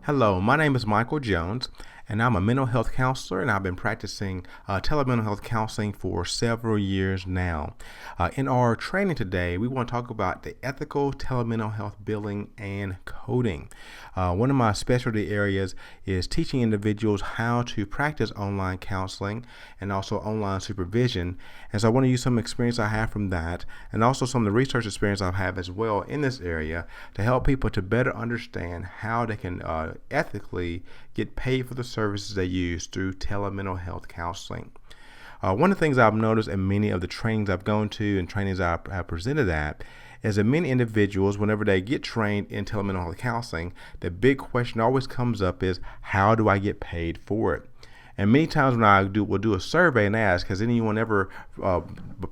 Hello, my name is Michael Jones, and I'm a mental health counselor, and I've been practicing telemental health counseling for several years now. In our training today, we want to talk about the ethical telemental health billing and coding. One of my specialty areas is teaching individuals how to practice online counseling and also online supervision. And so I want to use some experience I have from that and also some of the research experience I have as well in this area to help people to better understand how they can ethically get paid for the services they use through telemental health counseling. One of the things I've noticed in many of the trainings I've gone to and trainings I've presented at is that many individuals, whenever they get trained in telemental health counseling, the big question always comes up is, how do I get paid for it? And many times when we'll do a survey and ask, has anyone ever,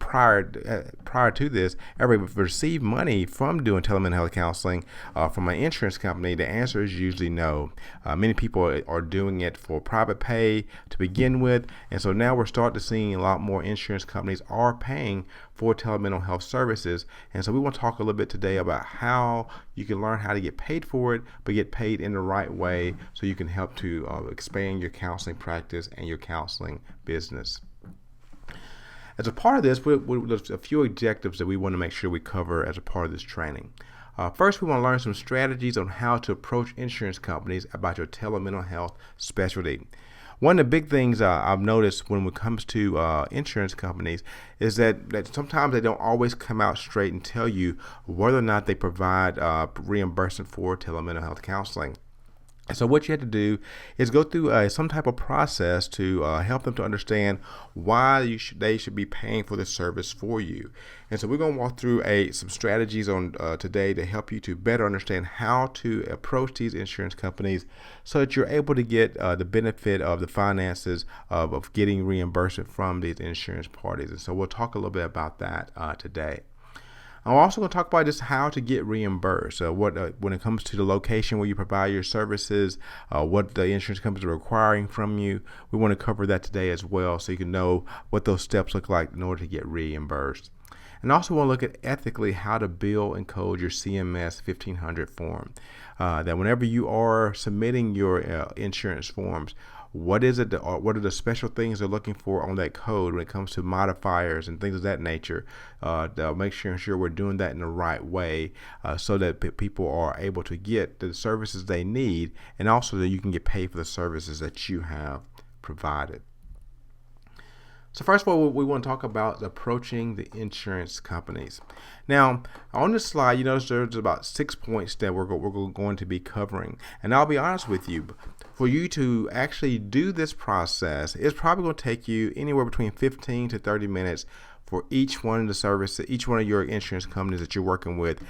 prior to this, ever received money from doing telemental health counseling from an insurance company? The answer is usually no. Many people are doing it for private pay to begin with, and so now we're starting to see a lot more insurance companies are paying for telemental health services. And so we want to talk a little bit today about how you can learn how to get paid for it, but get paid in the right way so you can help to expand your counseling practice and your counseling business. As a part of this, there's a few objectives that we want to make sure we cover as a part of this training. First, we want to learn some strategies on how to approach insurance companies about your telemental health specialty. One of the big things I've noticed when it comes to insurance companies is that sometimes they don't always come out straight and tell you whether or not they provide reimbursement for telemental health counseling. So what you have to do is go through some type of process to help them to understand why they should be paying for the service for you. And so we're going to walk through some strategies on today to help you to better understand how to approach these insurance companies so that you're able to get the benefit of the finances of getting reimbursement from these insurance parties. And so we'll talk a little bit about that today. I'm also going to talk about just how to get reimbursed. When it comes to the location where you provide your services, what the insurance companies are requiring from you. We want to cover that today as well, so you can know what those steps look like in order to get reimbursed. And also want to look at ethically how to bill and code your CMS 1500 form. That whenever you are submitting your insurance forms, what are the special things they're looking for on that code when it comes to modifiers and things of that nature? They'll make sure we're doing that in the right way so that people are able to get the services they need, and also that you can get paid for the services that you have provided. So first of all, we want to talk about approaching the insurance companies. Now, on this slide, you notice there's about 6 points that we're going to be covering. And I'll be honest with you, for you to actually do this process, it's probably going to take you anywhere between 15 to 30 minutes for each one of the services, each one of your insurance companies that you're working with,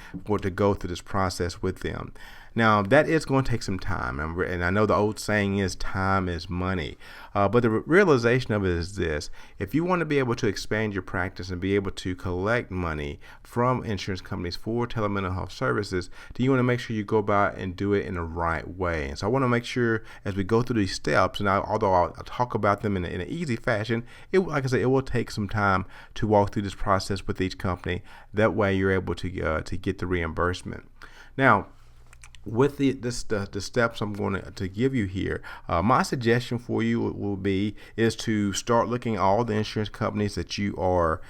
to go through this process with them. Now, that is going to take some time, and I know the old saying is time is money, but the realization of it is this: if you want to be able to expand your practice and be able to collect money from insurance companies for telemental health services, then you want to make sure you go about and do it in the right way. And so I want to make sure as we go through these steps, and although I'll talk about them in an easy fashion, like I said, it will take some time to walk through this process with each company. That way you're able to get the reimbursement. Now, with the steps I'm going to give you here, my suggestion for you is to start looking at all the insurance companies that you are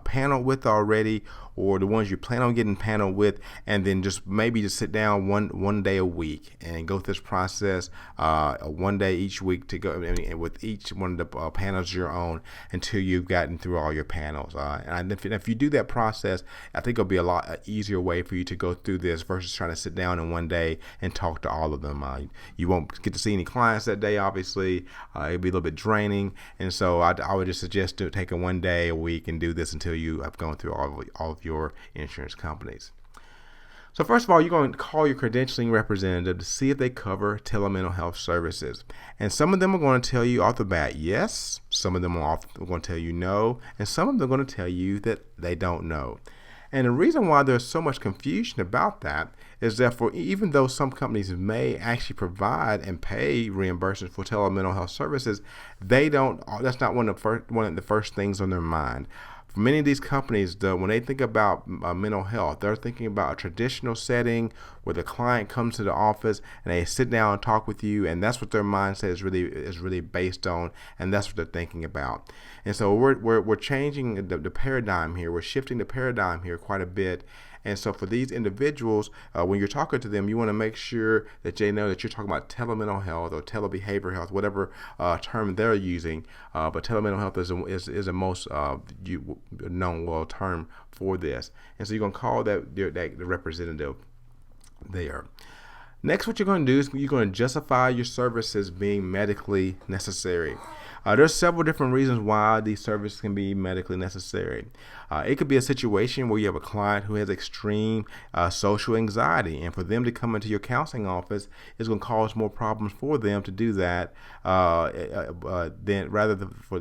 paneled with already, or the ones you plan on getting paneled with, and then just sit down one day a week and go through this process one day each week to go, and with each one of the panels you're on until you've gotten through all your panels. And if you do that process, I think it'll be a lot easier way for you to go through this versus trying to sit down in one day and talk to all of them. You won't get to see any clients that day, obviously. It'll be a little bit draining, and so I would just suggest to take one day a week and do this until you have gone through all of your insurance companies. So first of all, you're going to call your credentialing representative to see if they cover telemental health services. And some of them are going to tell you off the bat yes, some of them are going to tell you no, and some of them are going to tell you that they don't know. And the reason why there's so much confusion about that is that even though some companies may actually provide and pay reimbursement for telemental health services, they don't. That's not one of the first things on their mind. For many of these companies, when they think about mental health, they're thinking about a traditional setting where the client comes to the office and they sit down and talk with you, and that's what their mindset is really based on, and that's what they're thinking about. And so we're changing the paradigm here. We're shifting the paradigm here quite a bit. And so for these individuals, when you're talking to them, you want to make sure that they know that you're talking about telemental health or telebehavioral health, whatever term they're using. But telemental health is the most known term for this. And so you're going to call that the representative there. Next, what you're going to do is you're going to justify your services being medically necessary. There's several different reasons why these services can be medically necessary. It could be a situation where you have a client who has extreme social anxiety, and for them to come into your counseling office is going to cause more problems for them to do that. Rather for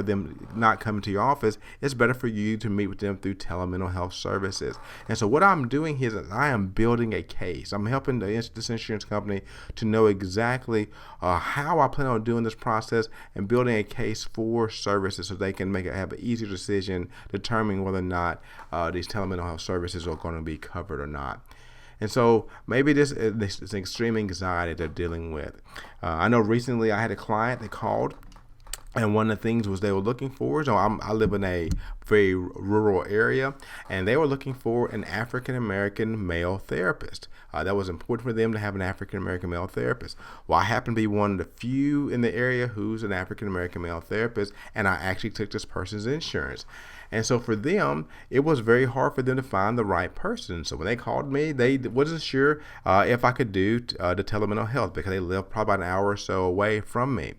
them not coming to your office, it's better for you to meet with them through telemental health services. And so what I'm doing here is I am building a case. I'm helping this insurance company to know exactly how I plan on doing this process and building a case for services so they can have an easier decision determining whether or not these telemental health services are going to be covered or not. And so maybe this is extreme anxiety they're dealing with. I know recently I had a client that called, and one of the things was they were looking for, I live in a very rural area, and they were looking for an African-American male therapist. That was important for them to have an African-American male therapist. Well, I happen to be one of the few in the area who's an African-American male therapist, and I actually took this person's insurance. And so for them, it was very hard for them to find the right person. So when they called me, they wasn't sure if I could do the telemental health because they lived probably about an hour or so away from me.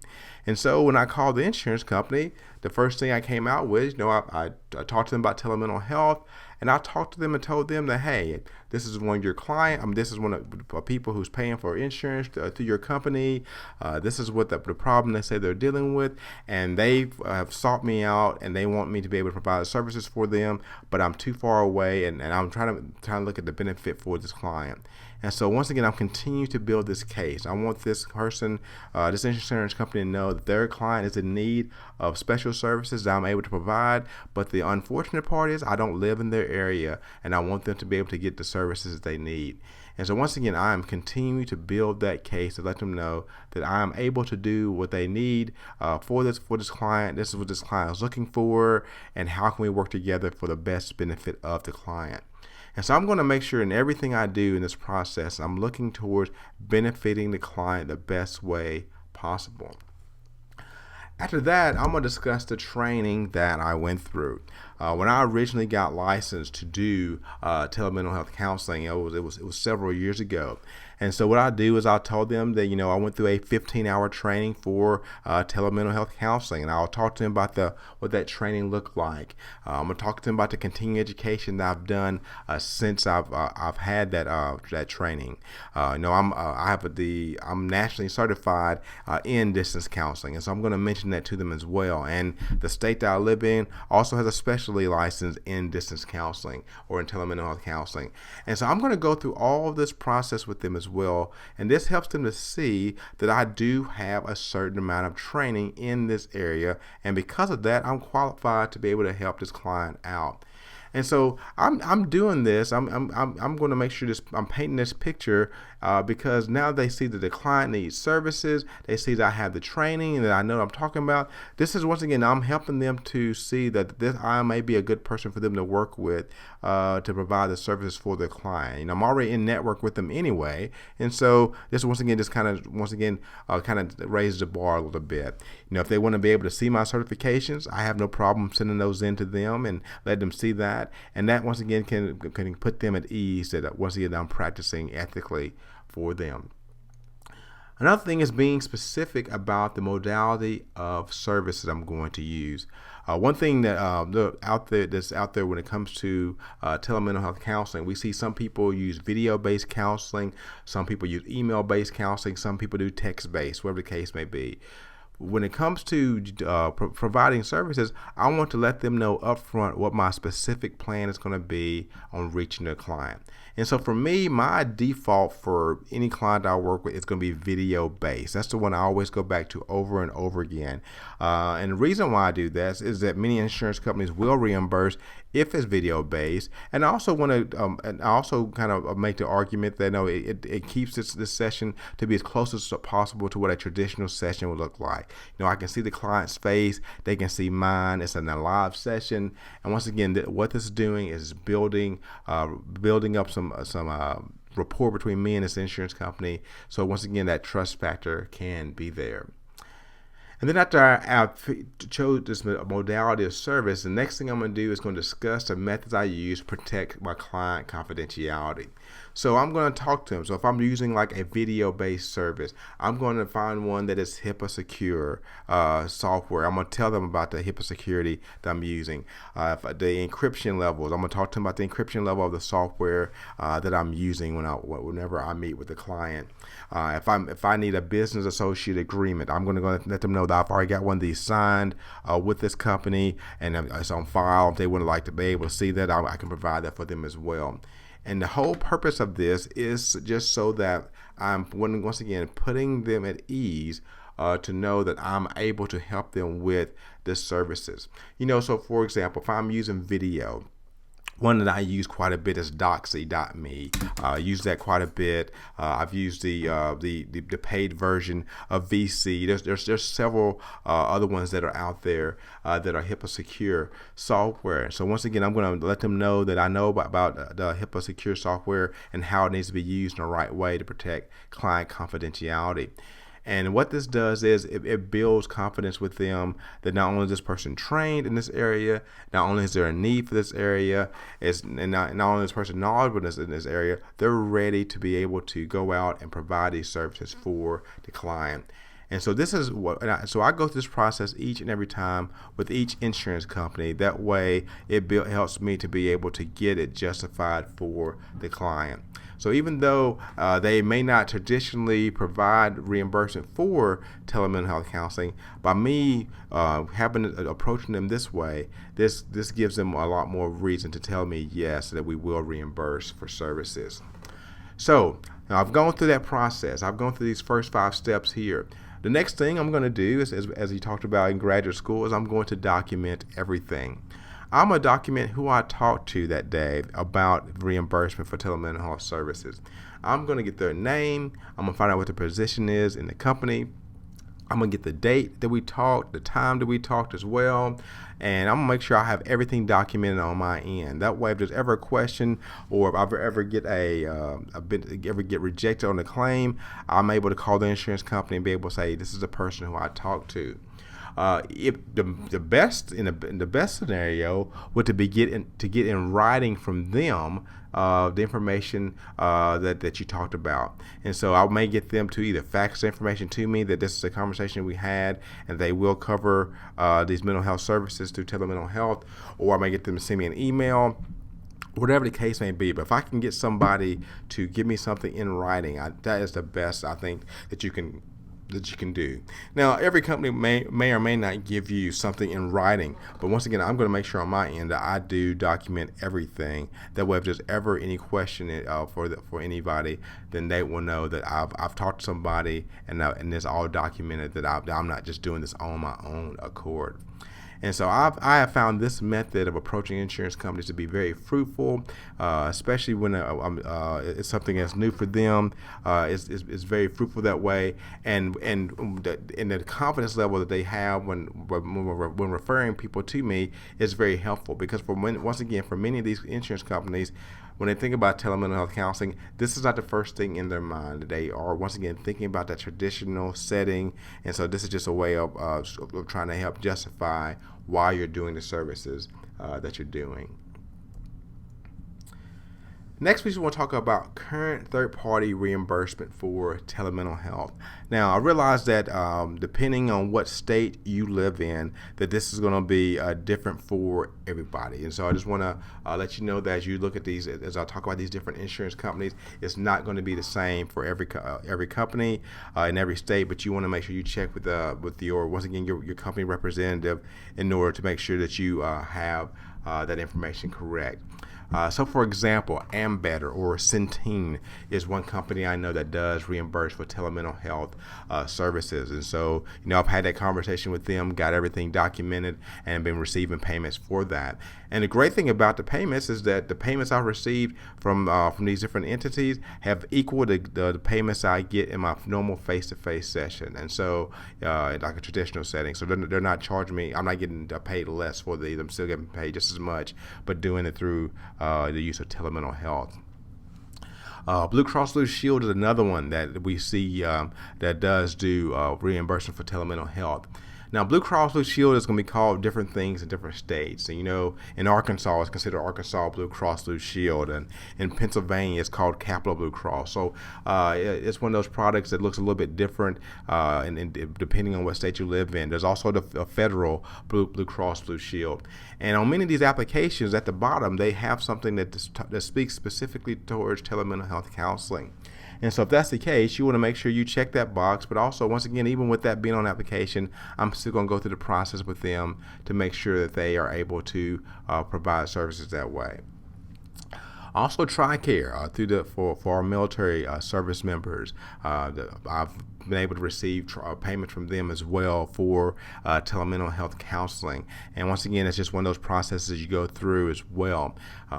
And so when I called the insurance company, the first thing I came out with, I talked to them about telemental health, and I talked to them and told them that, hey, this is one of your clients. This is one of the people who's paying for insurance through your company. This is what the problem they say they're dealing with, and they have sought me out, and they want me to be able to provide services for them, but I'm too far away, and I'm trying to look at the benefit for this client. And so once again, I'm continuing to build this case. I want this person, this insurance company, to know that their client is in need of special services that I'm able to provide. But the unfortunate part is I don't live in their area, and I want them to be able to get the services they need. And so once again, I am continuing to build that case to let them know that I am able to do what they need for this client. This is what this client is looking for, and how can we work together for the best benefit of the client. And so I'm going to make sure in everything I do in this process, I'm looking towards benefiting the client the best way possible. After that, I'm going to discuss the training that I went through. When I originally got licensed to do telemental health counseling, it was several years ago. And so what I do is I told them that, I went through a 15-hour training for telemental health counseling, and I'll talk to them about what that training looked like. I'm gonna talk to them about the continuing education that I've done since I've had that training. I'm nationally certified in distance counseling, and so I'm going to mention that to them as well. And the state that I live in also has a specialty license in distance counseling or in telemental health counseling. And so I'm going to go through all of this process with them as well, and this helps them to see that I do have a certain amount of training in this area, and because of that, I'm qualified to be able to help this client out. And so I'm doing this. I'm going to make sure I'm painting this picture because now they see that the client needs services. They see that I have the training and that I know what I'm talking about. This is, once again, I'm helping them to see that I may be a good person for them to work with to provide the services for their client. I'm already in network with them anyway, and so this once again kind of raises the bar a little bit. If they want to be able to see my certifications, I have no problem sending those in to them and let them see that. And that once again can put them at ease that once again I'm practicing ethically for them. Another thing is being specific about the modality of service that I'm going to use. One thing that that's out there when it comes to telemental health counseling, we see some people use video-based counseling, some people use email-based counseling, some people do text-based, whatever the case may be. when it comes to providing services, I want to let them know upfront what my specific plan is going to be on reaching the client. And so for me, my default for any client I work with is going to be video based. That's the one I always go back to over and over again. And the reason why I do this is that many insurance companies will reimburse if it's video based. And I also want to, and I also kind of make the argument that it keeps this session to be as close as possible to what a traditional session would look like. I can see the client's face, they can see mine. It's in a live session, and once again, what this is doing is building up some rapport between me and this insurance company. So once again, that trust factor can be there. And then after I chose this modality of service, the next thing I'm going to do is going to discuss the methods I use to protect my client confidentiality. So I'm going to talk to them. So if I'm using like a video-based service, I'm going to find one that is HIPAA secure software. I'm going to tell them about the HIPAA security that I'm using. The encryption levels, I'm going to talk to them about the encryption level of the software that I'm using whenever I meet with the client. If I need a business associate agreement, I'm going to let them know that I've already got one of these signed with this company, and it's on file. If they would like to be able to see that, I can provide that for them as well. And the whole purpose of this is just so that I'm, once again, putting them at ease to know that I'm able to help them with the services. So for example, if I'm using video, one that I use quite a bit is Doxy.me. I use that quite a bit. I've used the paid version of VC. There's several other ones that are out there that are HIPAA secure software. So once again, I'm going to let them know that I know about the HIPAA secure software and how it needs to be used in the right way to protect client confidentiality. And what this does is it builds confidence with them that not only is this person trained in this area, not only is there a need for this area, and not only is this person knowledgeable in this area, they're ready to be able to go out and provide these services for the client. And so this is so I go through this process each and every time with each insurance company. That way it helps me to be able to get it justified for the client. So even though they may not traditionally provide reimbursement for telemental health counseling, by me approaching them this way, this gives them a lot more reason to tell me yes, that we will reimburse for services. So now I've gone through that process. I've gone through these first 5 steps here. The next thing I'm going to do is, as you talked about in graduate school, is I'm going to document everything. I'm going to document who I talked to that day about reimbursement for telemental health services. I'm going to get their name. I'm going to find out what the position is in the company. I'm going to get the date that we talked, the time that we talked as well, and I'm going to make sure I have everything documented on my end. That way, if there's ever a question or if I ever get get rejected on a claim, I'm able to call the insurance company and be able to say, this is the person who I talked to. If the best scenario would to get in writing from them the information that you talked about, and so I may get them to either fax the information to me that this is a conversation we had and they will cover these mental health services through Telemental Health, or I may get them to send me an email. Whatever the case may be, but if I can get somebody to give me something in writing, that is the best I think that you can do. Now, every company may or may not give you something in writing, but once again, I'm going to make sure on my end that I do document everything. That way, if there's ever any question for anybody, then they will know that I've talked to somebody and it's all documented, that I'm not just doing this on my own accord. And so I have found this method of approaching insurance companies to be very fruitful, especially when it's something that's new for them. It's very fruitful that way, and the confidence level that they have when referring people to me is very helpful, because once again, for many of these insurance companies, when they think about telemental health counseling, this is not the first thing in their mind. They are, once again, thinking about that traditional setting, and so this is just a way of trying to help justify why you're doing the services that you're doing. Next, we just want to talk about current third-party reimbursement for telemental health. Now, I realize that depending on what state you live in, that this is going to be different for everybody. And so I just want to let you know that as you look at these, as I talk about these different insurance companies, it's not going to be the same for every company in every state, but you want to make sure you check with your, once again, your company representative in order to make sure that you have that information correct. So for example, Ambetter or Centene is one company I know that does reimburse for telemental health services. And so, I've had that conversation with them, got everything documented, and been receiving payments for that. And the great thing about the payments is that the payments I've received from these different entities have equaled the payments I get in my normal face-to-face session. And so, like a traditional setting. So they're not charging me. I'm not getting paid less for these. I'm still getting paid just as much, but doing it through the use of telemental health. Blue Cross Blue Shield is another one that we see that does do reimbursement for telemental health. Now, Blue Cross Blue Shield is going to be called different things in different states. And, in Arkansas, it's considered Arkansas Blue Cross Blue Shield, and in Pennsylvania, it's called Capital Blue Cross. So it's one of those products that looks a little bit different, and depending on what state you live in. There's also the federal Blue Cross Blue Shield. And on many of these applications, at the bottom, they have something that speaks specifically towards telemental health counseling. And so if that's the case, you want to make sure you check that box. But also, once again, even with that being on application, I'm still going to go through the process with them to make sure that they are able to provide services that way. Also, TRICARE for our military service members. I've been able to receive payment from them as well for telemental health counseling. And once again, it's just one of those processes you go through as well.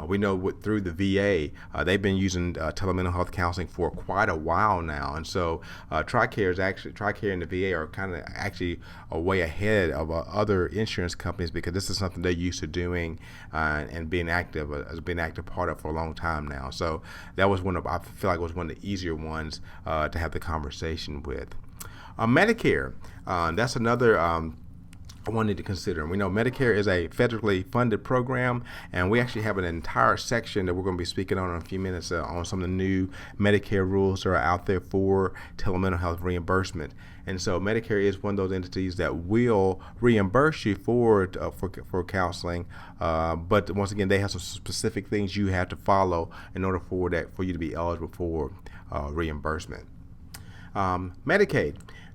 We know through the VA, they've been using telemental health counseling for quite a while now. And so TRICARE and the VA are kind of actually way ahead of other insurance companies, because this is something they're used to doing and being active, has been an active part of for a long time now. So that was I feel like it was one of the easier ones to have the conversation with. Medicare, that's another I wanted to consider. And we know Medicare is a federally funded program, and we actually have an entire section that we're going to be speaking on in a few minutes on some of the new Medicare rules that are out there for telemental health reimbursement. And so Medicare is one of those entities that will reimburse you for counseling, but once again, they have some specific things you have to follow in order for you to be eligible for reimbursement.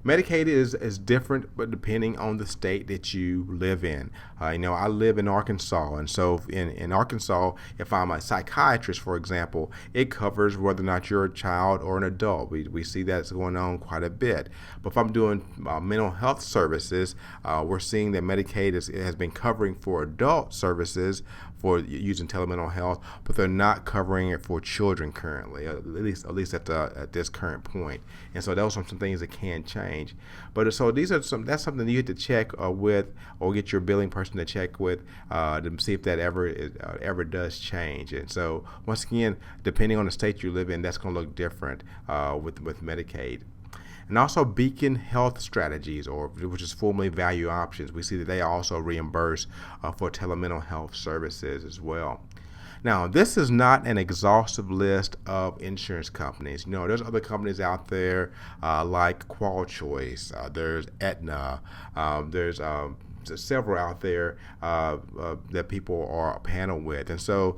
Medicaid is different, but depending on the state that you live in. I live in Arkansas, and so in Arkansas, if I'm a psychiatrist, for example, it covers whether or not you're a child or an adult. We see that's going on quite a bit. But if I'm doing mental health services, we're seeing that Medicaid has been covering for adult services for using telemental health, but they're not covering it for children currently, at least at this current point. And so those are some things that can change. But so that's something you have to check with, or get your billing person to check with to see if that ever does change. And so once again, depending on the state you live in, that's going to look different with Medicaid. And also Beacon Health Strategies, which is formerly Value Options. We see that they also reimburse for telemental health services as well. Now, this is not an exhaustive list of insurance companies. There's other companies out there like QualChoice. There's Aetna. There's several out there that people are paneled with. And so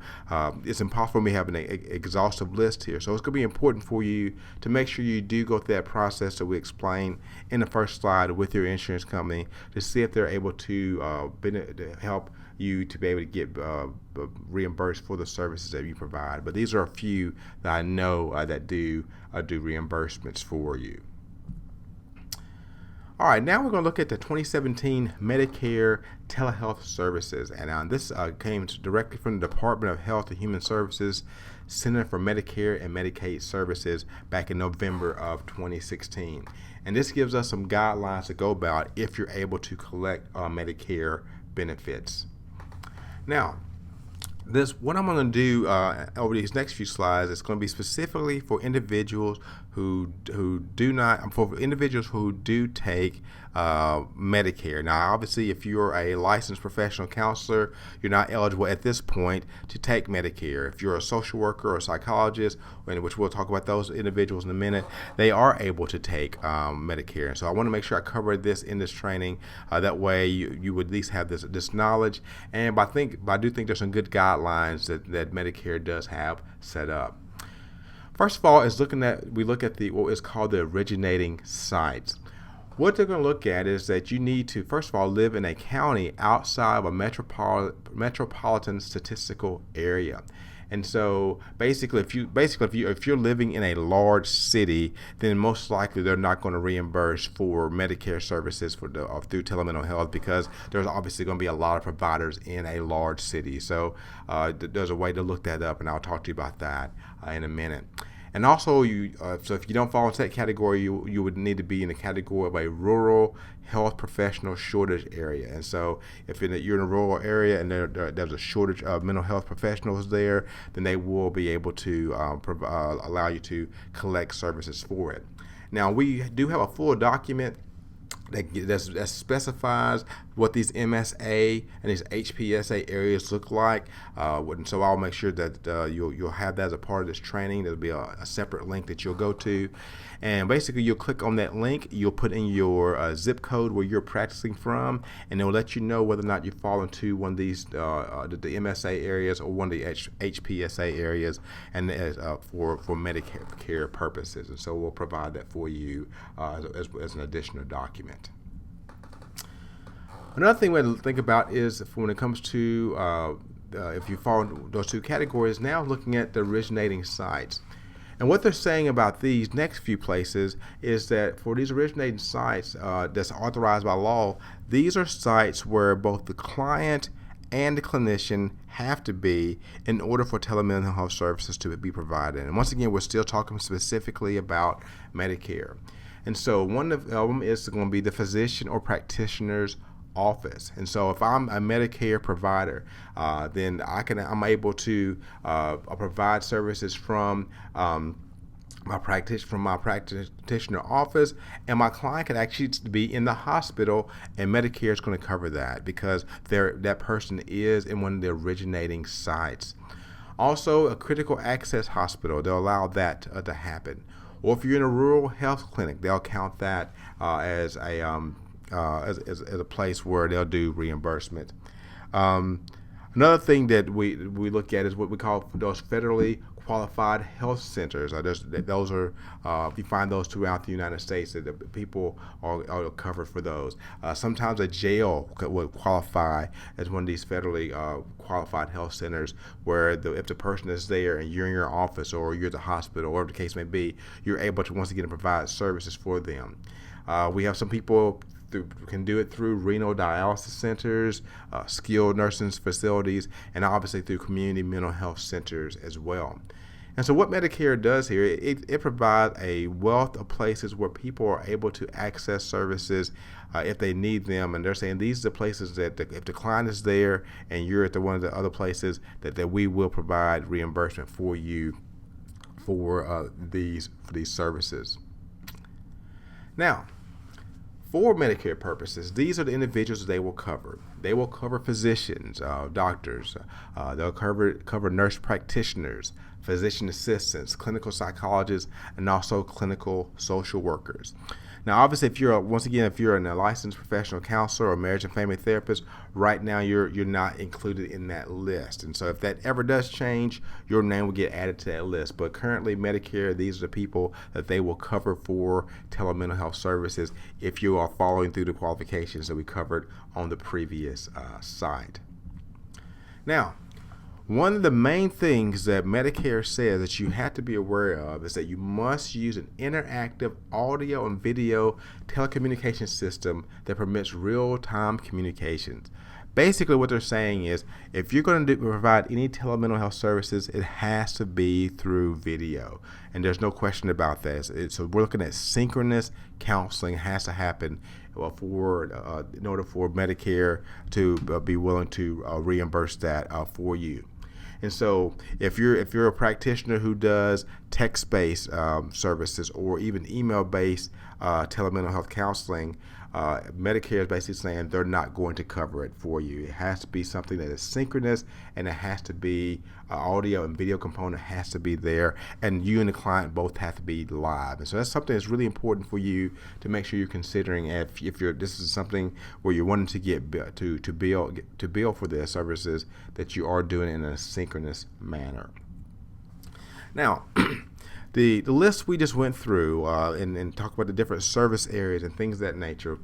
it's impossible for me to have an exhaustive list here. So it's going to be important for you to make sure you do go through that process that we explain in the first slide with your insurance company to see if they're able to help you to be able to get reimbursed for the services that you provide. But these are a few that I know that do reimbursements for you. All right, now we're going to look at the 2017 Medicare telehealth services. And this came directly from the Department of Health and Human Services Center for Medicare and Medicaid Services back in November of 2016. And this gives us some guidelines to go about if you're able to collect Medicare benefits. Now, what I'm going to do over these next few slides is going to be specifically for individuals who do take Medicare. Now, obviously, if you're a licensed professional counselor, you're not eligible at this point to take Medicare. If you're a social worker or a psychologist, which we'll talk about those individuals in a minute, they are able to take Medicare. And so I want to make sure I cover this in this training. That way you would at least have this knowledge. And I do think there's some good guidelines that Medicare does have set up. First of all, we look at what is called the originating sites. What they're going to look at is that you need to, first of all, live in a county outside of a metropolitan statistical area. And so basically, if you're living in a large city, then most likely they're not going to reimburse for Medicare services through Telemental Health, because there's obviously going to be a lot of providers in a large city. So there's a way to look that up, and I'll talk to you about that in a minute. And also, so if you don't fall into that category, you would need to be in the category of a rural health professional shortage area. And so if you're in a rural area and there's a shortage of mental health professionals there, then they will be able to allow you to collect services for it. Now, we do have a full document that specifies what these MSA and these HPSA areas look like, and so I'll make sure that you'll have that as a part of this training. There'll be a separate link that you'll go to, and basically you'll click on that link. You'll put in your zip code where you're practicing from, and it'll let you know whether or not you fall into one of these the MSA areas or one of the HPSA areas, and for Medicare purposes. And so we'll provide that for you as an additional document. Another thing we have to think about is when it comes to if you fall into those two categories, now looking at the originating sites. And what they're saying about these next few places is that for these originating sites that's authorized by law, these are sites where both the client and the clinician have to be in order for telemental health services to be provided. And once again, we're still talking specifically about Medicare. And so one of them is going to be the physician or practitioner's office. And so if I'm a Medicare provider, then I'm able to provide services from my practitioner office, and my client could actually be in the hospital, and Medicare is going to cover that because that person is in one of the originating sites. Also, a critical access hospital, they'll allow that to happen. Or if you're in a rural health clinic, they'll count that as a place where they'll do reimbursement. Another thing that we look at is what we call those federally qualified health centers. Those are you find those throughout the United States, that the people are covered for those. Sometimes a jail would qualify as one of these federally qualified health centers, where if the person is there and you're in your office or you're at the hospital or whatever the case may be, you're able to once again provide services for them. We have some people can do it through renal dialysis centers, skilled nursing facilities, and obviously through community mental health centers as well. And so what Medicare does here, it provides a wealth of places where people are able to access services if they need them. And they're saying these are the places that if the client is there and you're at one of the other places, that we will provide reimbursement for you for these services. Now, for Medicare purposes, these are the individuals they will cover. They will cover physicians, doctors. They'll cover nurse practitioners, physician assistants, clinical psychologists, and also clinical social workers. Now, obviously, if you're a licensed professional counselor or marriage and family therapist, right now you're not included in that list. And so if that ever does change, your name will get added to that list. But currently, Medicare, these are the people that they will cover for telemental health services if you are following through the qualifications that we covered on the previous slide. Now, one of the main things that Medicare says that you have to be aware of is that you must use an interactive audio and video telecommunication system that permits real-time communications. Basically, what they're saying is if you're going to provide any telemental health services, it has to be through video. And there's no question about that. So we're looking at synchronous counseling has to happen in order for Medicare to be willing to reimburse that for you. And so if you're a practitioner who does text-based services or even email-based telemental health counseling, Medicare is basically saying they're not going to cover it for you. It has to be something that is synchronous, and it has to be audio and video component has to be there, and you and the client both have to be live. And so that's something that's really important for you to make sure you're considering if you're this is something where you're wanting to get to bill for the services that you are doing in a synchronous manner. Now, the list we just went through and talk about the different service areas and things of that nature,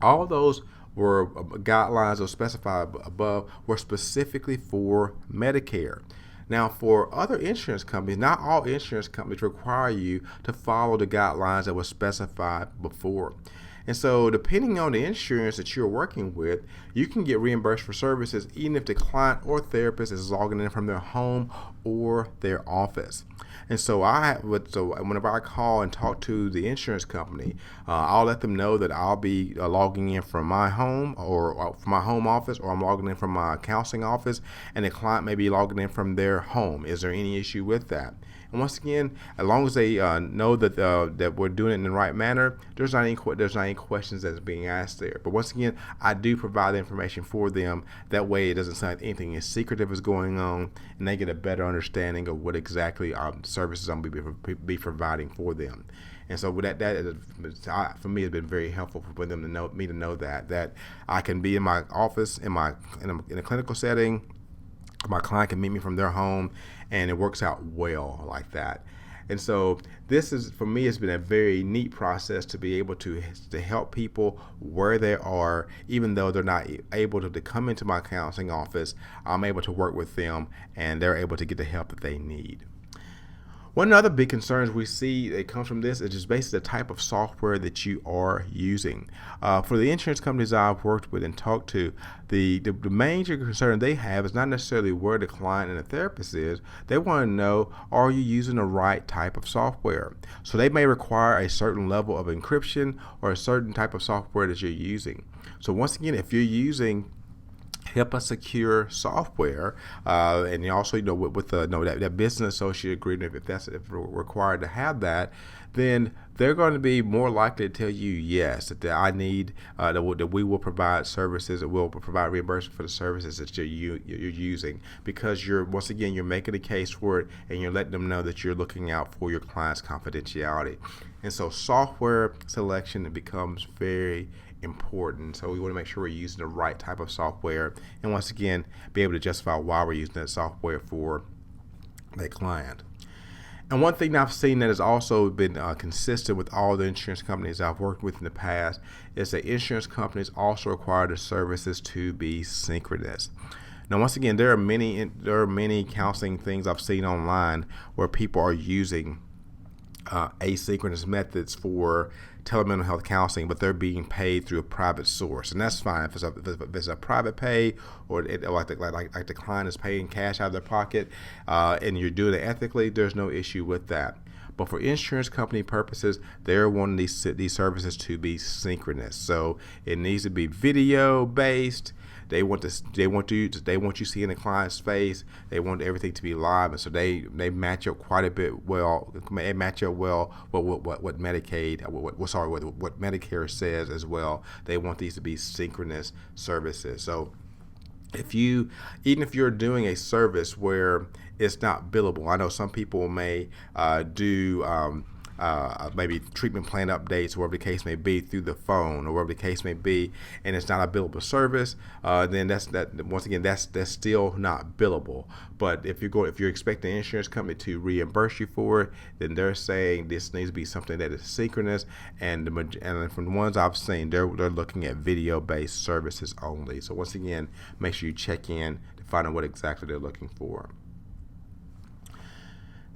all those were guidelines or specified above were specifically for Medicare. Now, for other insurance companies, not all insurance companies require you to follow the guidelines that were specified before. And so depending on the insurance that you're working with, you can get reimbursed for services even if the client or therapist is logging in from their home or their office. And so whenever I call and talk to the insurance company, I'll let them know that I'll be logging in from my home or from my home office, or I'm logging in from my counseling office, and the client may be logging in from their home. Is there any issue with that? And once again, as long as they know that that we're doing it in the right manner, there's not any questions that's being asked there. But once again, I do provide the information for them. That way, it doesn't sound like anything is secretive is going on, and they get a better understanding of what exactly services I'm going to be providing for them. And so with that is, for me, it's been very helpful for them to know that I can be in my office in a clinical setting. My client can meet me from their home, and it works out well like that. And so this is, for me, it's been a very neat process to be able to help people where they are, even though they're not able to come into my counseling office. I'm able to work with them, and they're able to get the help that they need. One of the other big concerns we see that comes from this is just basically the type of software that you are using. For the insurance companies I've worked with and talked to, the major concern they have is not necessarily where the client and the therapist is. They want to know, are you using the right type of software? So they may require a certain level of encryption or a certain type of software that you're using. So once again, if you're using HIPAA secure software, and you also, with that business associate agreement, if required to have that, then they're going to be more likely to tell you yes, that I need that we will provide services, that we'll provide reimbursement for the services that you're using, because you're making a case for it, and you're letting them know that you're looking out for your client's confidentiality. And so software selection becomes very important. So we want to make sure we're using the right type of software, and once again, be able to justify why we're using that software for that client. And one thing I've seen that has also been consistent with all the insurance companies I've worked with in the past is that insurance companies also require the services to be synchronous. Now, once again, there are many counseling things I've seen online where people are using asynchronous methods for telemental health counseling, but they're being paid through a private source, and that's fine. If it's a private pay, or like the client is paying cash out of their pocket, and you're doing it ethically, there's no issue with that. But for insurance company purposes, they're wanting these services to be synchronous. So it needs to be video based. They want you seeing the client's face. They want everything to be live, and so they match up quite a bit well. They match up well what Medicaid, what Medicare says as well. They want these to be synchronous services. So even if you're doing a service where it's not billable, I know some people may do maybe treatment plan updates, whatever the case may be, through the phone or whatever the case may be, and it's not a billable service, then that's still not billable. But if you're expecting an insurance company to reimburse you for it, then they're saying this needs to be something that is synchronous, and from the ones I've seen, they're looking at video-based services only. So once again, make sure you check in to find out what exactly they're looking for.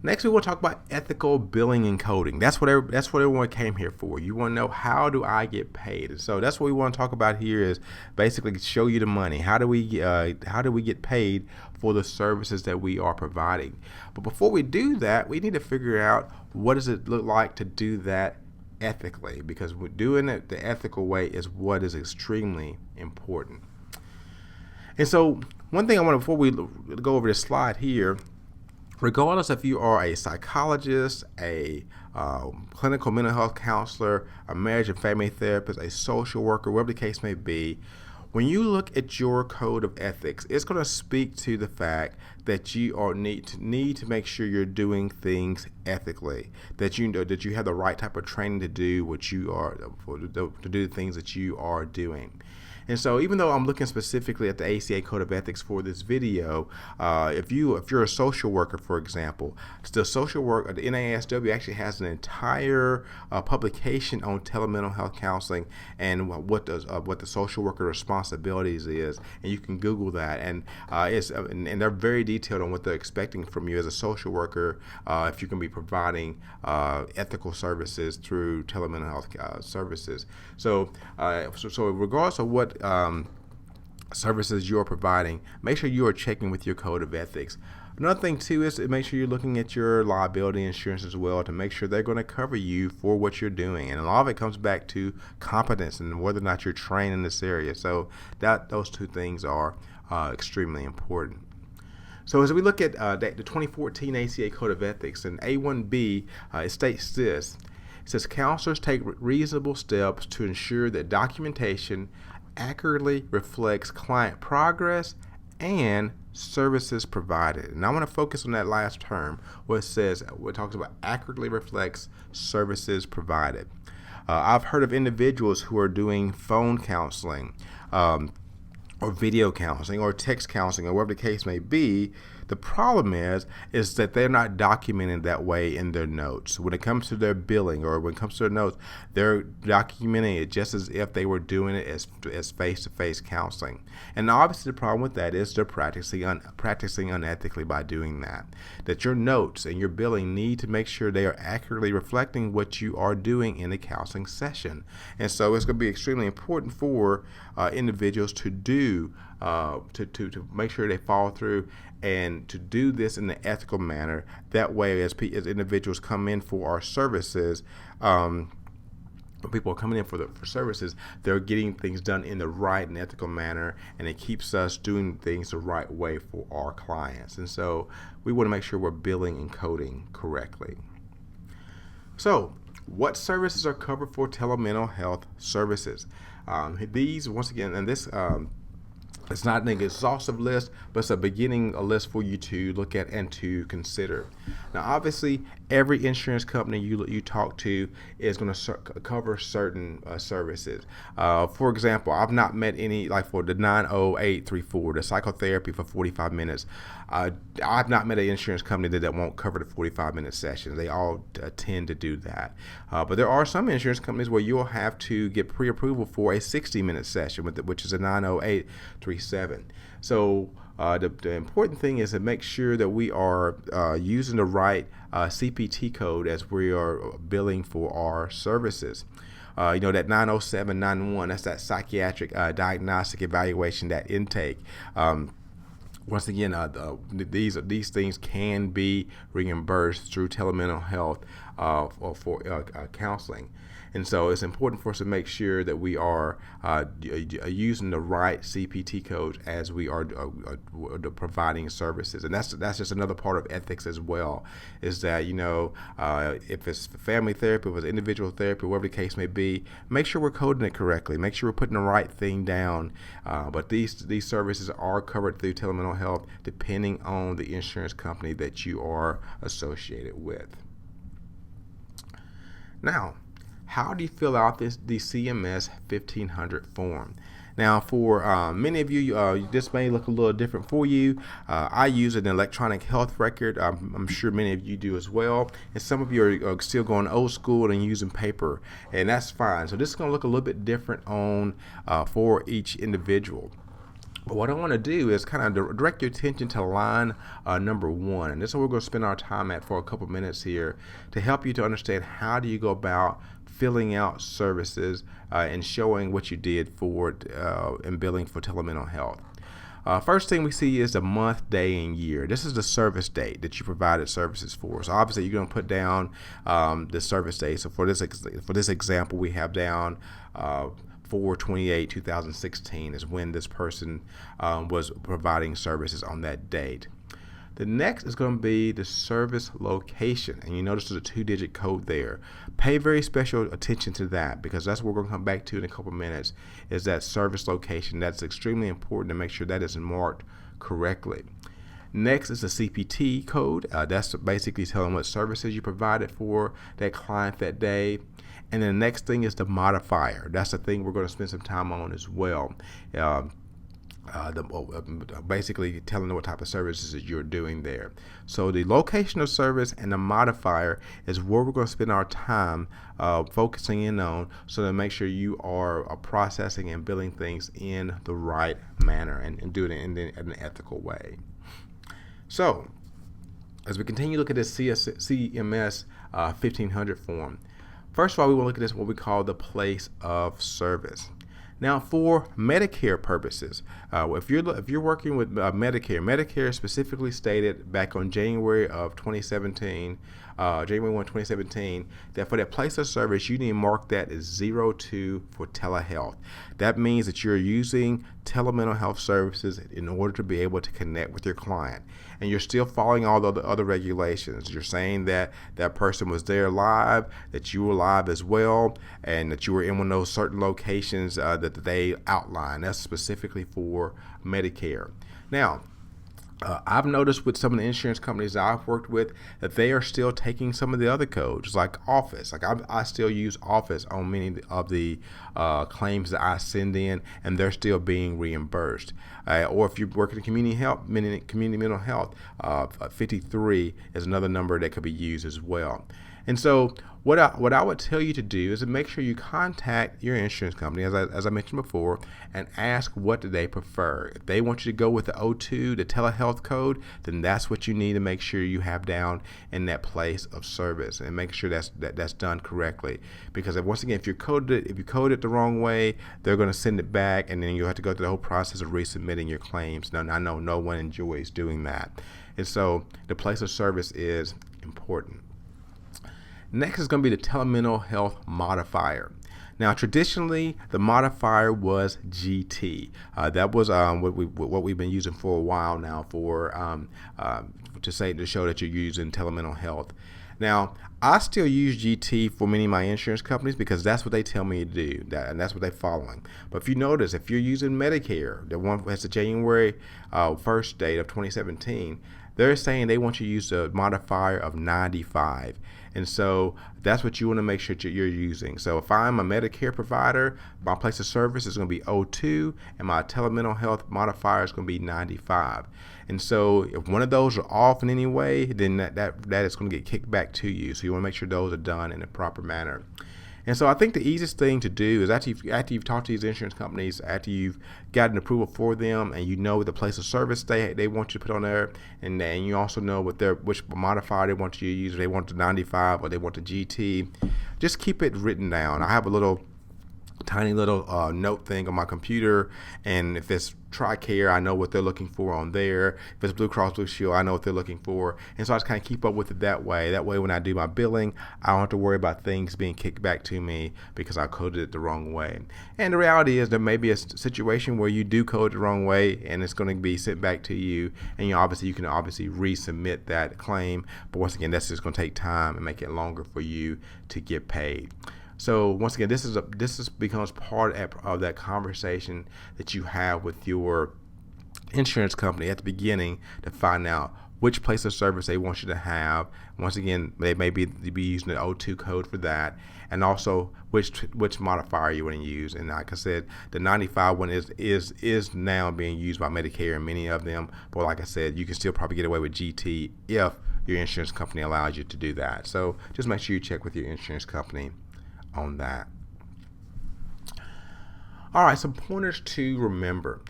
Next, we want to talk about ethical billing and coding. That's what everyone came here for. You want to know, how do I get paid? And so that's what we want to talk about here, is basically show you the money. How do we get paid for the services that we are providing? But before we do that, we need to figure out, what does it look like to do that ethically? Because doing it the ethical way is what is extremely important. And so one thing I want to, before we go over this slide here, regardless if you are a psychologist, a clinical mental health counselor, a marriage and family therapist, a social worker, whatever the case may be, when you look at your code of ethics, it's going to speak to the fact that you are need to make sure you're doing things ethically, that you know that you have the right type of training to do what you are to do the things that you are doing. And so, even though I'm looking specifically at the ACA Code of Ethics for this video, if you're a social worker, for example, the NASW actually has an entire publication on telemental health counseling and what the social worker responsibilities is, and you can Google that, and they're very detailed on what they're expecting from you as a social worker if you can be providing ethical services through telemental health services. So regardless of what services you're providing, make sure you are checking with your code of ethics. Another thing too is to make sure you're looking at your liability insurance as well to make sure they're going to cover you for what you're doing. And a lot of it comes back to competence and whether or not you're trained in this area. So those two things are extremely important. So as we look at the 2014 ACA Code of Ethics, in A1B, it states this. It says counselors take reasonable steps to ensure that documentation accurately reflects client progress and services provided. And I want to focus on that last term where it talks about accurately reflects services provided. I've heard of individuals who are doing phone counseling or video counseling or text counseling or whatever the case may be. The problem is that they're not documenting that way in their notes. When it comes to their billing or when it comes to their notes, they're documenting it just as if they were doing it as face-to-face counseling. And obviously the problem with that is they're practicing unethically by doing that. That your notes and your billing need to make sure they are accurately reflecting what you are doing in a counseling session. And so it's going to be extremely important for individuals to do to make sure they follow through and to do this in an ethical manner. That way, as individuals come in for our services, people are coming in for services, they're getting things done in the right and ethical manner, and it keeps us doing things the right way for our clients. And so we want to make sure we're billing and coding correctly. So what services are covered for telemental health services? These, once again, and this it's not an exhaustive list, but it's a beginning list for you to look at and to consider. Now, obviously, every insurance company you talk to is going to cover certain services. For example, I've not met any, like for the 90834, the psychotherapy for 45 minutes. I've not met an insurance company that won't cover the 45-minute sessions. They all tend to do that. But there are some insurance companies where you'll have to get pre-approval for a 60-minute session, which is a 90837. So the important thing is to make sure that we are using the right CPT code as we are billing for our services. That 90791, that's that psychiatric diagnostic evaluation, that intake. Once again, these things can be reimbursed through telemental health or for counseling. And so it's important for us to make sure that we are using the right CPT codes as we are providing services. And that's just another part of ethics as well, is that, if it's family therapy, if it's individual therapy, whatever the case may be, make sure we're coding it correctly. Make sure we're putting the right thing down. But these services are covered through telemental health depending on the insurance company that you are associated with. Now, how do you fill out the CMS 1500 form? Now, for many of you, this may look a little different for you. I use an electronic health record. I'm sure many of you do as well. And some of you are still going old school and using paper, and that's fine. So this is going to look a little bit different for each individual. But what I want to do is kind of direct your attention to line number 1. And this is what we're going to spend our time at for a couple minutes here to help you to understand how do you go about filling out services and showing what you did for and billing for telemental health. First thing we see is the month, day, and year. This is the service date that you provided services for. So obviously you're going to put down the service date. So for this example, we have down 4/28/2016 is when this person was providing services on that date. The next is going to be the service location, and you notice there's a 2-digit code there. Pay very special attention to that, because that's what we're going to come back to in a couple minutes, is that service location. That's extremely important to make sure that is marked correctly. Next is the CPT code. That's basically telling what services you provided for that client that day. And then the next thing is the modifier. That's the thing we're going to spend some time on as well. Basically telling them what type of services that you're doing there. So the location of service and the modifier is where we're going to spend our time focusing in on, so to make sure you are processing and billing things in the right manner and doing it in an ethical way. So as we continue to look at this CMS 1500 form, first of all, we want to look at this, what we call the place of service. Now, for Medicare purposes, if you're working with Medicare specifically stated back on January 1, 2017, that for that place of service, you need to mark that as 02 for telehealth. That means that you're using telemental health services in order to be able to connect with your client, and you're still following all the other regulations. You're saying that that person was there live, that you were live as well, and that you were in one of those certain locations that they outline. That's specifically for Medicare. Now, I've noticed with some of the insurance companies that I've worked with that they are still taking some of the other codes, like Office. Like I still use Office on many of the claims that I send in, and they're still being reimbursed. Or if you're working in community mental health, 53 is another number that could be used as well. And so what I would tell you to do is to make sure you contact your insurance company, as I mentioned before, and ask what do they prefer. If they want you to go with the 02, the telehealth code, then that's what you need to make sure you have down in that place of service, and make sure that's done correctly. Because if you code it the wrong way, they're going to send it back, and then you have to go through the whole process of resubmitting your claims. Now, I know no one enjoys doing that, and so the place of service is important. Next is going to be the Telemental Health modifier. Now, traditionally, the modifier was GT. That was what we've been using for a while now to show that you're using telemental health. Now, I still use GT for many of my insurance companies because that's what they tell me to do, and that's what they're following. But if you notice, if you're using Medicare, the one that's the January 1st date of 2017, they're saying they want you to use the modifier of 95. And so that's what you want to make sure you're using. So if I'm a Medicare provider, my place of service is going to be 02, and my telemental health modifier is going to be 95. And so if one of those are off in any way, then that is going to get kicked back to you. So you want to make sure those are done in a proper manner. And so I think the easiest thing to do is after you've talked to these insurance companies, after you've gotten approval for them, and you know the place of service they want you to put on there, and then you also know which modifier they want you to use. If they want the 95 or they want the GT, just keep it written down. I have a tiny little note thing on my computer, and if it's TRICARE, I know what they're looking for on there. If it's Blue Cross Blue Shield, I know what they're looking for, and so I just kind of keep up with it that way. That way, when I do my billing, I don't have to worry about things being kicked back to me because I coded it the wrong way. And the reality is there may be a situation where you do code it the wrong way, and it's going to be sent back to you, and you can obviously resubmit that claim. But once again, that's just going to take time and make it longer for you to get paid. So once again, this becomes part of that conversation that you have with your insurance company at the beginning to find out which place of service they want you to have. Once again, they may be using the 02 code for that, and also which modifier you want to use. And like I said, the 95 one is now being used by Medicare and many of them. But like I said, you can still probably get away with GT if your insurance company allows you to do that. So just make sure you check with your insurance company on that. All right, some pointers to remember.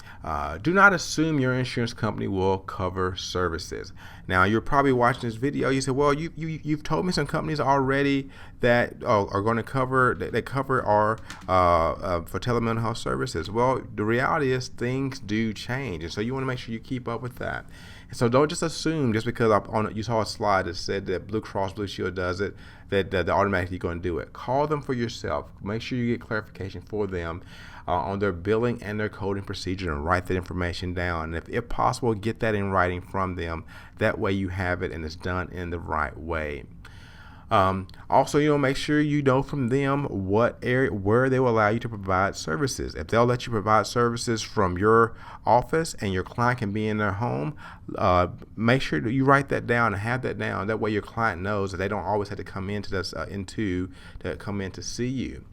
Do not assume your insurance company will cover services. Now, you're probably watching this video. You say, well, you've told me some companies already that are going to cover our for telemental health services. Well, the reality is things do change, and so you want to make sure you keep up with that. So don't just assume just because you saw a slide that said that Blue Cross Blue Shield does it, that they're automatically going to do it. Call them for yourself. Make sure you get clarification for them on their billing and their coding procedure, and write that information down. And if possible, get that in writing from them. That way you have it and it's done in the right way. Also, make sure you know from them what area, where they will allow you to provide services. If they'll let you provide services from your office and your client can be in their home, make sure that you write that down and have that down. That way your client knows that they don't always have to come in to see you.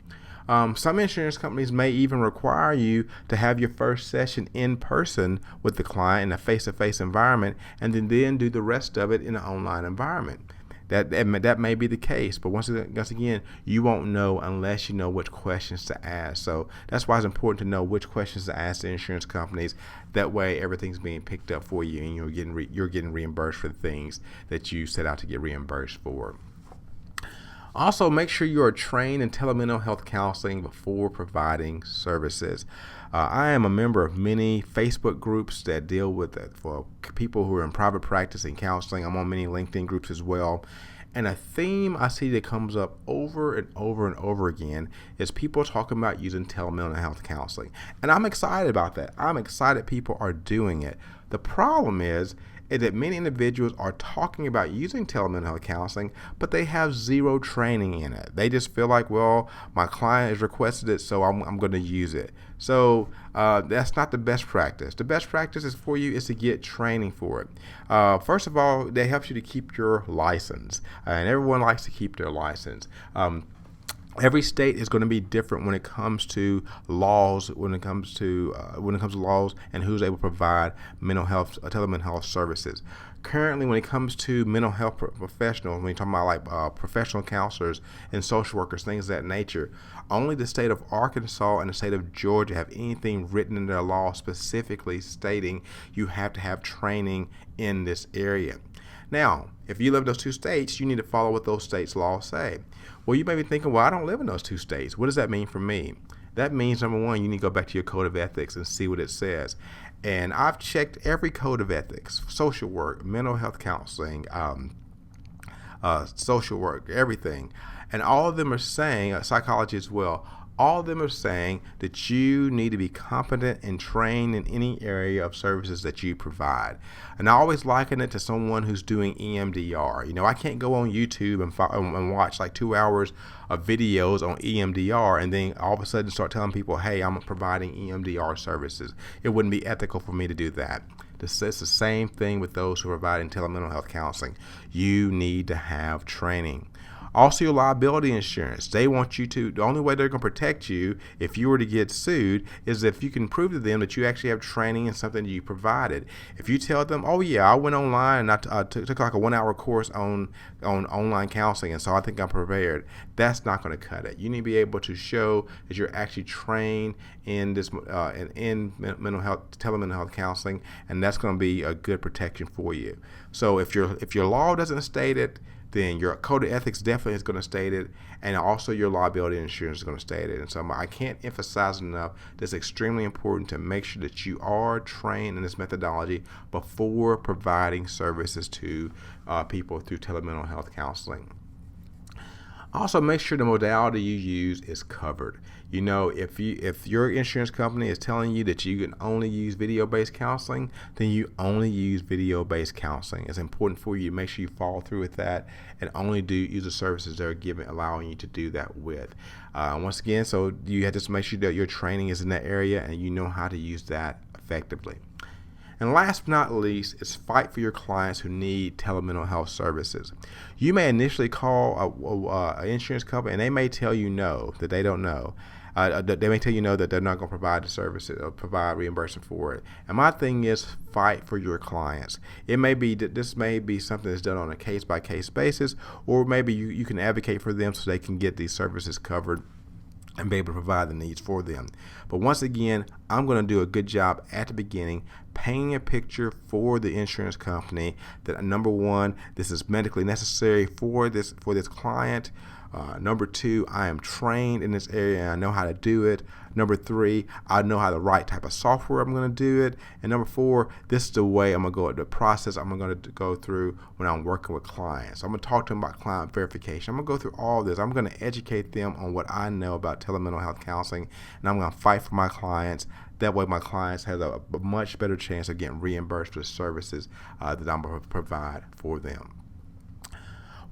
Some insurance companies may even require you to have your first session in person with the client in a face-to-face environment, and then do the rest of it in an online environment. That may be the case, but once again, you won't know unless you know which questions to ask. So that's why it's important to know which questions to ask the insurance companies. That way, everything's being picked up for you, and you're getting reimbursed for the things that you set out to get reimbursed for. Also, make sure you are trained in telemental health counseling before providing services. I am a member of many Facebook groups that deal with it for people who are in private practice and counseling. I'm on many LinkedIn groups as well. And a theme I see that comes up over and over and over again is people talking about using telemental health counseling. And I'm excited about that. I'm excited people are doing it. The problem is that many individuals are talking about using telemental health counseling, but they have zero training in it. They just feel like, well, my client has requested it, so I'm going to use it. So that's not the best practice. The best practice is to get training for it. First of all, they help you to keep your license, and everyone likes to keep their license. Every state is going to be different when it comes to laws, when it comes to laws and who's able to provide mental health, telemental health services. Currently, when it comes to mental health professionals, when you're talking about like professional counselors and social workers, things of that nature, only the state of Arkansas and the state of Georgia have anything written in their law specifically stating you have to have training in this area. Now, if you live in those two states, you need to follow what those states' laws say. Well, you may be thinking, well, I don't live in those two states. What does that mean for me? That means, number one, you need to go back to your Code of Ethics and see what it says. And I've checked every Code of Ethics: social work, mental health counseling, social work, everything. And all of them are saying, psychology as well, all of them are saying that you need to be competent and trained in any area of services that you provide. And I always liken it to someone who's doing EMDR. I can't go on YouTube and watch like 2 hours of videos on EMDR and then all of a sudden start telling people, hey, I'm providing EMDR services. It wouldn't be ethical for me to do that. It's the same thing with those who are providing telemental health counseling. You need to have training. Also, your liability insurance. They want you to, the only way they're going to protect you if you were to get sued is if you can prove to them that you actually have training in something that you provided. If you tell them, oh yeah, I went online and I took like a 1-hour course on online counseling, and so I think I'm prepared, that's not going to cut it. You need to be able to show that you're actually trained in this in mental health, telemental health counseling, and that's going to be a good protection for you. So if your law doesn't state it, then your Code of Ethics definitely is going to state it, and also your liability insurance is going to state it. And so I can't emphasize enough that it's extremely important to make sure that you are trained in this methodology before providing services to people through telemental health counseling. Also, make sure the modality you use is covered. If your insurance company is telling you that you can only use video-based counseling, then you only use video-based counseling. It's important for you to make sure you follow through with that and only use the services they're allowing you to do that with. Once again, so you have to make sure that your training is in that area and you know how to use that effectively. And last but not least is fight for your clients who need telemental health services. You may initially call an insurance company and they may tell you no, that they don't know. They may tell you no, that they're not going to provide the services or provide reimbursement for it. And my thing is, fight for your clients. It may be that this may be something that's done on a case-by-case basis, or maybe you can advocate for them so they can get these services covered and be able to provide the needs for them. But once again, I'm going to do a good job at the beginning painting a picture for the insurance company that, number one, this is medically necessary for this client, Number 2, I am trained in this area and I know how to do it. Number 3, I know how the right type of software I'm going to do it. And number 4, this is the way I'm going to go at the process I'm going to go through when I'm working with clients. I'm going to talk to them about client verification. I'm going to go through all this. I'm going to educate them on what I know about telemental health counseling, and I'm going to fight for my clients. That way my clients have a much better chance of getting reimbursed for the services that I'm going to provide for them.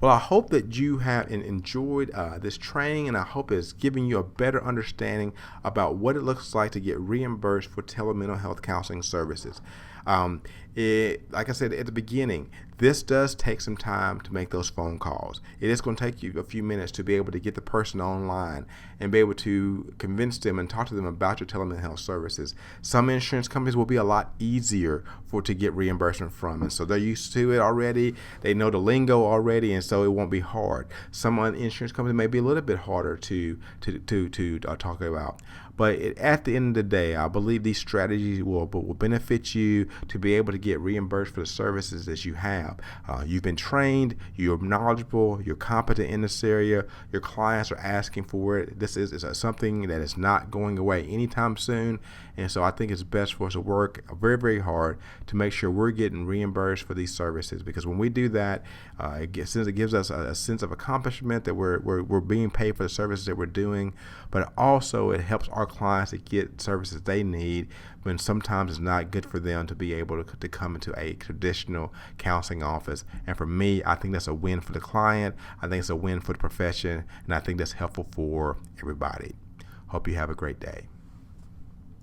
Well, I hope that you have enjoyed this training, and I hope it's giving you a better understanding about what it looks like to get reimbursed for telemental health counseling services. Like I said at the beginning, this does take some time to make those phone calls. It is going to take you a few minutes to be able to get the person online and be able to convince them and talk to them about your telemental health services. Some insurance companies will be a lot easier to get reimbursement from, and so they're used to it already. They know the lingo already, and so it won't be hard. Some insurance companies may be a little bit harder to talk about. But at the end of the day, I believe these strategies will benefit you to be able to get reimbursed for the services that you have. You've been trained, you're knowledgeable, you're competent in this area, your clients are asking for it. This is something that is not going away anytime soon. And so I think it's best for us to work very, very hard to make sure we're getting reimbursed for these services, because when we do that, it gives us a sense of accomplishment that we're being paid for the services that we're doing, but also it helps our clients to get services they need when sometimes it's not good for them to be able to come into a traditional counseling office. And for me, I think that's a win for the client. I think it's a win for the profession, and I think that's helpful for everybody. Hope you have a great day.